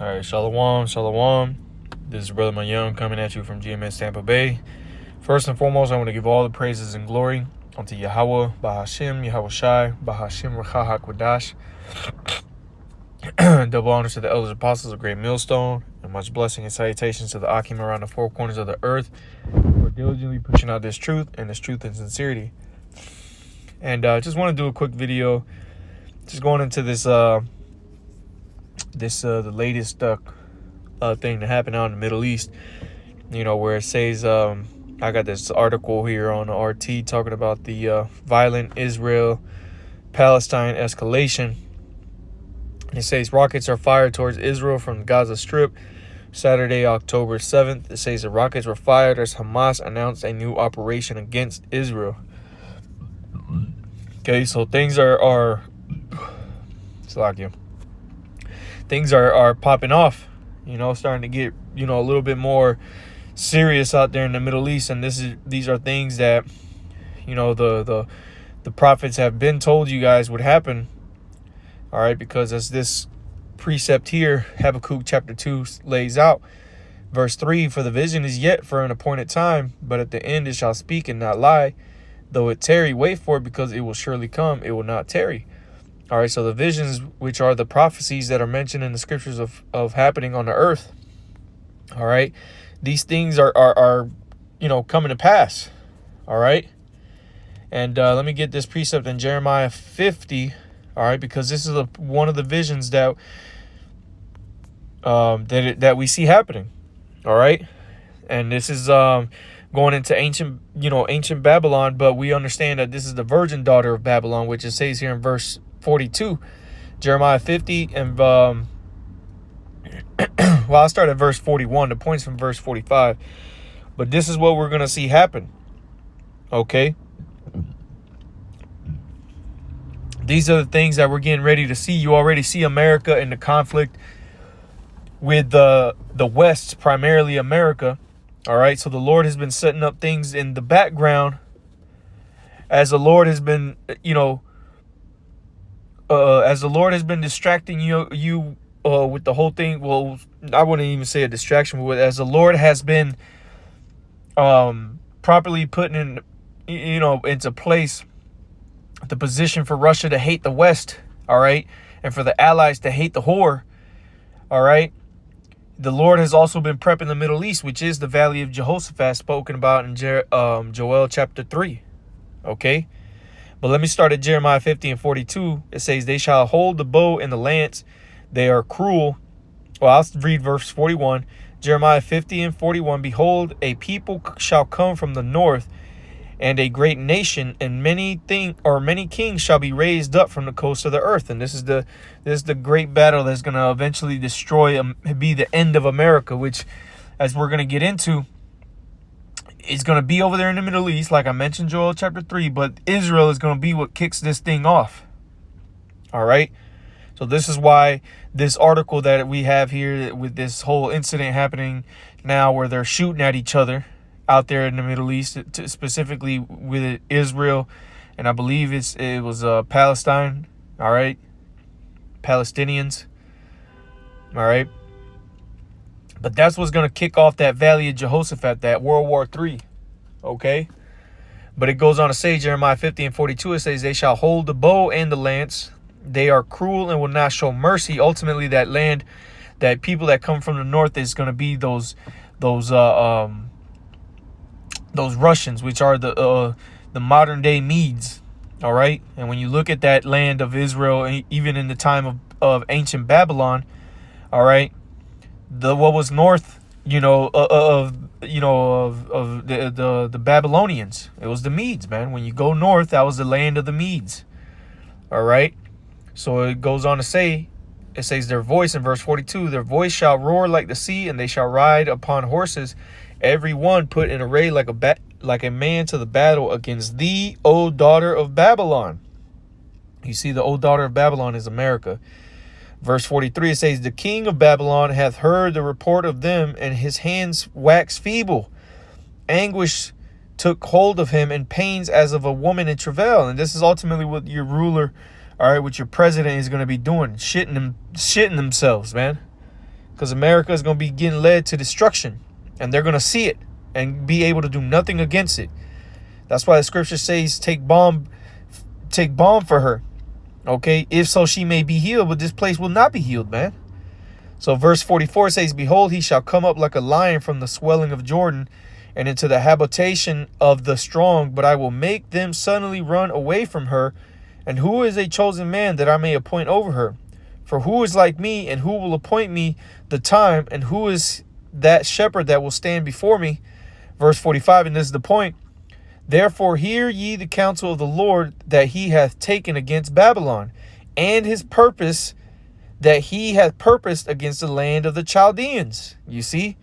Alright, Shalom, Shalom. This is Brother Mayum coming at you from GMS Tampa Bay. First and foremost, I want to give all the praises and glory unto Yahweh, Bahashim, Yahweh Shai, Bahashim, Rachah HaKodash. Double honors to the elders apostles of Great Millstone, and much blessing and salutations to the Akim around the four corners of the earth for diligently pushing out this truth and sincerity. And just want to do a quick video, just going into this the latest thing that happened out in the Middle East, where it says, I got this article here on RT talking about the violent Israel-Palestine escalation. It says rockets are fired towards Israel from the Gaza Strip Saturday, October 7th. It says the rockets were fired as Hamas announced a new operation against Israel. Okay, so things are things are popping off, starting to get, a little bit more serious out there in the Middle East. And these are things that, the prophets have been told you guys would happen. All right, because as this precept here, Habakkuk chapter 2 lays out, verse 3, for the vision is yet for an appointed time, but at the end it shall speak and not lie. Though it tarry, wait for it, because it will surely come, it will not tarry. All right, so the visions, which are the prophecies that are mentioned in the scriptures of happening on the earth, all right, these things are coming to pass, all right? And let me get this precept in Jeremiah 50, all right, because this is one of the visions that that we see happening, all right? And this is going into ancient Babylon, but we understand that this is the virgin daughter of Babylon, which it says here in verse 42, Jeremiah 50, and well, I'll start at verse 41. The point's from verse 45, but this is what we're gonna see happen. Okay, these are the things that we're getting ready to see. You already see America in the conflict with the West, primarily America. All right, so the Lord has been setting up things in the background as the Lord has been, as the Lord has been distracting you with the whole thing. Well, I wouldn't even say a distraction, but as the Lord has been properly putting into place the position for Russia to hate the West, all right, and for the allies to hate the whore, all right. The Lord has also been prepping the Middle East, which is the Valley of Jehoshaphat, spoken about in Joel chapter 3. Okay. But let me start at Jeremiah 50 and 42. It says, they shall hold the bow and the lance. They are cruel. Well, I'll read verse 41. Jeremiah 50 and 41. Behold, a people shall come from the north, and a great nation, and many kings shall be raised up from the coast of the earth. And this is the great battle that's going to eventually be the end of America, which, as we're going to get into, is going to be over there in the Middle East, like I mentioned, Joel chapter 3, but Israel is going to be what kicks this thing off. All right. So this is why this article that we have here with this whole incident happening now, where they're shooting at each other out there in the Middle East, specifically with Israel, and I believe it was Palestine. All right, Palestinians. All right, but that's what's gonna kick off that Valley of Jehoshaphat, that World War III. Okay, but it goes on to say, Jeremiah 50 and 42, it says, they shall hold the bow and the lance. They are cruel and will not show mercy. Ultimately, that land, that people that come from the north is gonna be those Russians, which are the modern day Medes. All right. And when you look at that land of Israel, even in the time of ancient Babylon, all right, what was north, of the Babylonians, it was the Medes, man. When you go north, that was the land of the Medes. All right. So it goes on to say, it says, their voice in verse 42, their voice shall roar like the sea, and they shall ride upon horses, every one put in array like a man to the battle against thee, O daughter of Babylon. You see, the O daughter of Babylon is America. Verse 43, it says, the king of Babylon hath heard the report of them, and his hands wax feeble. Anguish took hold of him, and pains as of a woman in travail. And this is ultimately what your ruler, all right, what your president is going to be doing, shitting themselves, man. because America is going to be getting led to destruction, and they're going to see it and be able to do nothing against it. That's why the scripture says, take balm for her. Okay, if so she may be healed, but this place will not be healed, man. So verse 44 says, behold, he shall come up like a lion from the swelling of Jordan, and into the habitation of the strong, but I will make them suddenly run away from her. And who is a chosen man that I may appoint over her? For who is like me, and who will appoint me the time, and who is that shepherd that will stand before me? Verse 45, and this is the point. Therefore hear ye the counsel of the Lord that he hath taken against Babylon, and his purpose that he hath purposed against the land of the Chaldeans. You see?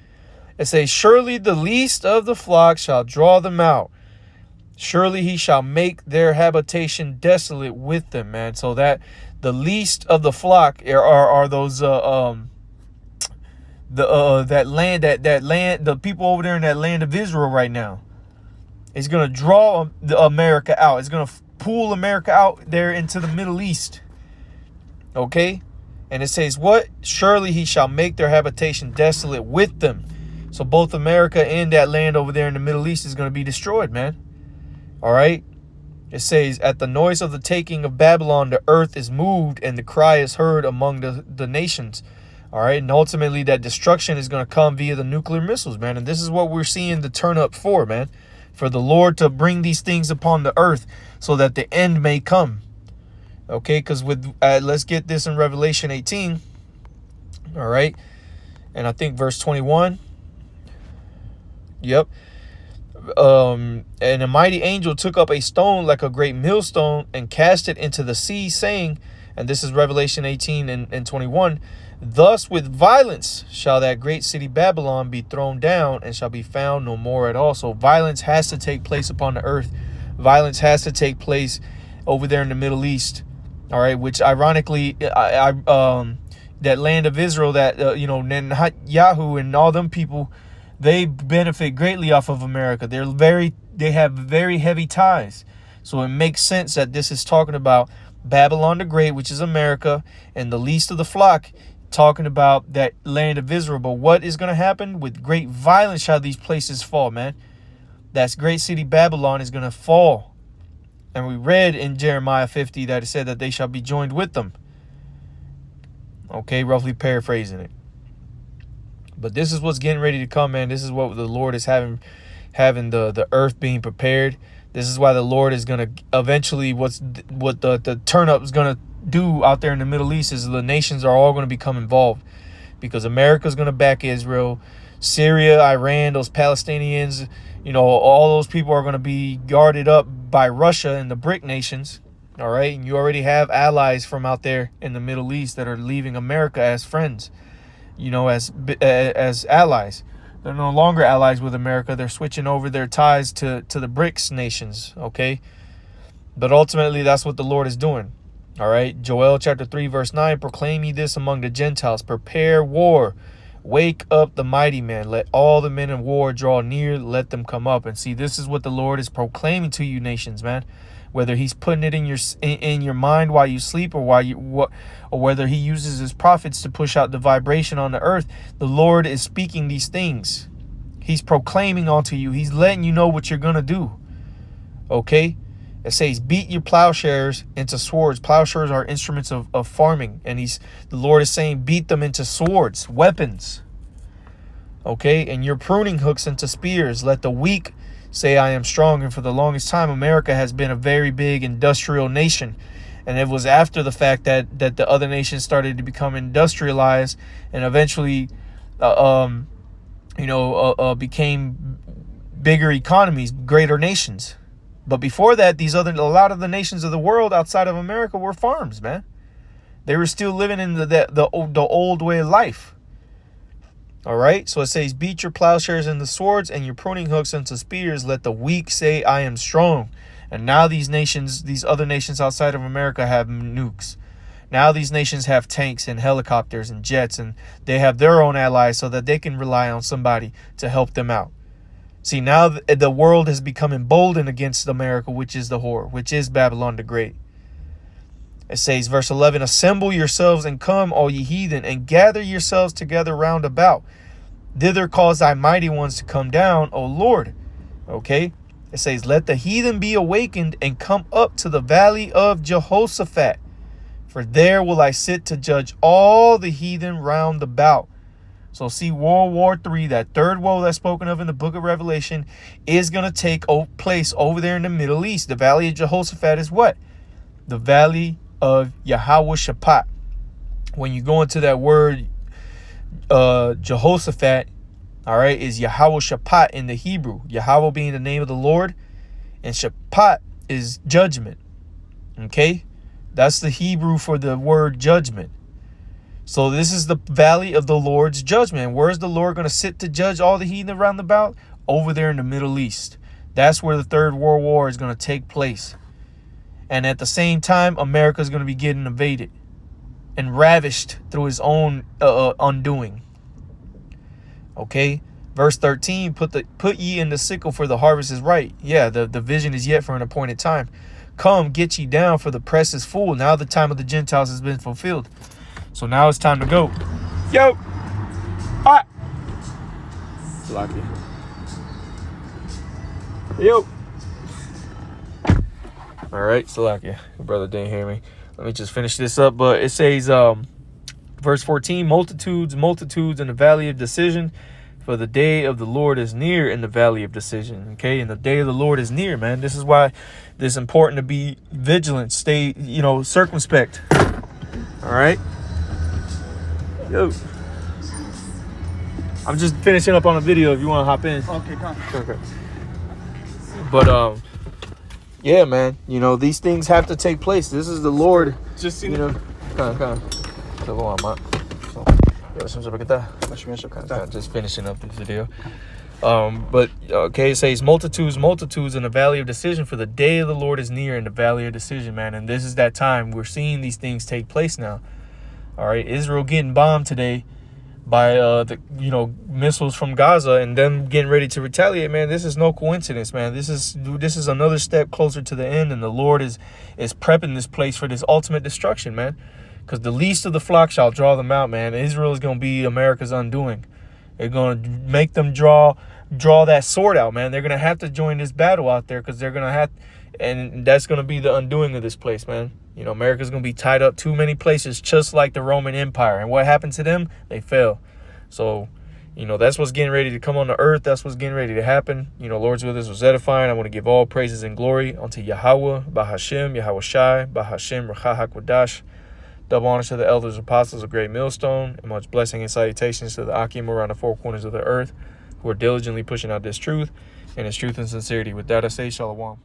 It says, surely the least of the flock shall draw them out. Surely he shall make their habitation desolate with them, man. So that the least of the flock are those that land, the people over there in that land of Israel right now. It's gonna draw America out. It's gonna pull America out there into the Middle East. Okay, and it says what? Surely he shall make their habitation desolate with them. So both America and that land over there in the Middle East is going to be destroyed, man. All right. It says, at the noise of the taking of Babylon, the earth is moved and the cry is heard among the nations. All right. And ultimately that destruction is going to come via the nuclear missiles, man. And this is what we're seeing the turn up for, man. For the Lord to bring these things upon the earth so that the end may come. Okay. Because let's get this in Revelation 18. All right. And I think verse 21. Yep. And a mighty angel took up a stone like a great millstone and cast it into the sea, saying, and this is Revelation 18 and 21, thus with violence shall that great city Babylon be thrown down and shall be found no more at all. So violence has to take place upon the earth. Violence has to take place over there in the Middle East. All right. Which ironically, that land of Israel that, Netanyahu and all them people, they benefit greatly off of America. They have very heavy ties. So it makes sense that this is talking about Babylon the Great, which is America, and the least of the flock, talking about that land of Israel. But what is going to happen? With great violence shall these places fall, man. That great city Babylon is going to fall. And we read in Jeremiah 50 that it said that they shall be joined with them. Okay, roughly paraphrasing it. But this is what's getting ready to come, man. This is what the Lord is having the earth being prepared. This is why the Lord is going to eventually, what the turn up is going to do out there in the Middle East is the nations are all going to become involved, because America is going to back Israel, Syria, Iran, those Palestinians, all those people are going to be guarded up by Russia and the BRIC nations. All right. And you already have allies from out there in the Middle East that are leaving America as friends. As allies. They're no longer allies with America. They're switching over their ties to the BRICS nations, okay? But ultimately, that's what the Lord is doing, all right? Joel chapter 3, verse 9, proclaim ye this among the Gentiles, prepare war, wake up the mighty man, let all the men in war draw near, let them come up. And see, this is what the Lord is proclaiming to you nations, man. Whether he's putting it in your mind while you sleep, or whether he uses his prophets to push out the vibration on the earth, the Lord is speaking these things. He's proclaiming onto you. He's letting you know what you're gonna do. Okay? It says, beat your plowshares into swords. Plowshares are instruments of farming, and the Lord is saying, beat them into swords, weapons. Okay, and your pruning hooks into spears. Let the weak say I am strong. And for the longest time, America has been a very big industrial nation. And it was after the fact that the other nations started to become industrialized and eventually, became bigger economies, greater nations. But before that, a lot of the nations of the world outside of America were farms, man. They were still living in the old way of life. All right, so it says, beat your plowshares into swords and your pruning hooks into spears. Let the weak say, I am strong. And now these other nations outside of America have nukes. Now these nations have tanks and helicopters and jets, and they have their own allies so that they can rely on somebody to help them out. See, now the world has become emboldened against America, which is the whore, which is Babylon the Great. It says, verse 11, assemble yourselves and come, all ye heathen, and gather yourselves together round about. Thither cause thy mighty ones to come down, O Lord. Okay. It says, let the heathen be awakened and come up to the valley of Jehoshaphat. For there will I sit to judge all the heathen round about. So see, World War III, that third woe that's spoken of in the book of Revelation, is going to take place over there in the Middle East. The valley of Jehoshaphat is what? The valley of Jehoshaphat. When you go into that word, Jehoshaphat, all right, is Jehoshaphat in the Hebrew. Yahweh being the name of the Lord, and Shaphat is judgment. Okay, that's the Hebrew for the word judgment. So this is the valley of the Lord's judgment. Where's the Lord going to sit to judge all the heathen around about? Over there in the Middle East. That's where the Third World War is going to take place. And at the same time, America is going to be getting invaded and ravished through his own undoing. Okay, verse 13, put ye in the sickle, for the harvest is right. Yeah, the vision is yet for an appointed time. Come, get ye down, for the press is full. Now the time of the Gentiles has been fulfilled. So now it's time to go. Yo! Hot! Salakia. Yo! Alright, Salakia. Your brother didn't hear me. Let me just finish this up. But it says, verse 14, multitudes, multitudes in the valley of decision, for the day of the Lord is near in the valley of decision. Okay, and the day of the Lord is near, man. This is why it's important to be vigilant, stay, circumspect. All right. Yo, I'm just finishing up on a video. If you want to hop in. Okay, come. Okay. But yeah, man. These things have to take place. This is the Lord. Just just finishing up this video. But okay, it says multitudes, multitudes in the valley of decision, for the day of the Lord is near in the valley of decision, man. And this is that time. We're seeing these things take place now. All right, Israel getting bombed today by the missiles from Gaza, and them getting ready to retaliate, man. This is no coincidence, man. This is another step closer to the end, and the Lord is prepping this place for this ultimate destruction, man. Because the least of the flock shall draw them out, man. Israel is going to be America's undoing. They're going to make them draw that sword out, man. They're going to have to join this battle out there, because they're going to have, and that's going to be the undoing of this place, man. America's going to be tied up too many places, just like the Roman Empire. And what happened to them? They fell. So, that's what's getting ready to come on the earth. That's what's getting ready to happen. Lord's will, this was edifying. I want to give all praises and glory unto Yahweh, Bahashem, Yahweh Shai, Bahashem, Rachah HaKodash. Double honors to the elders, apostles of Great Millstone, and much blessing and salutations to the Akim around the four corners of the earth, who are diligently pushing out this truth and its truth and sincerity. With that, I say Shalom.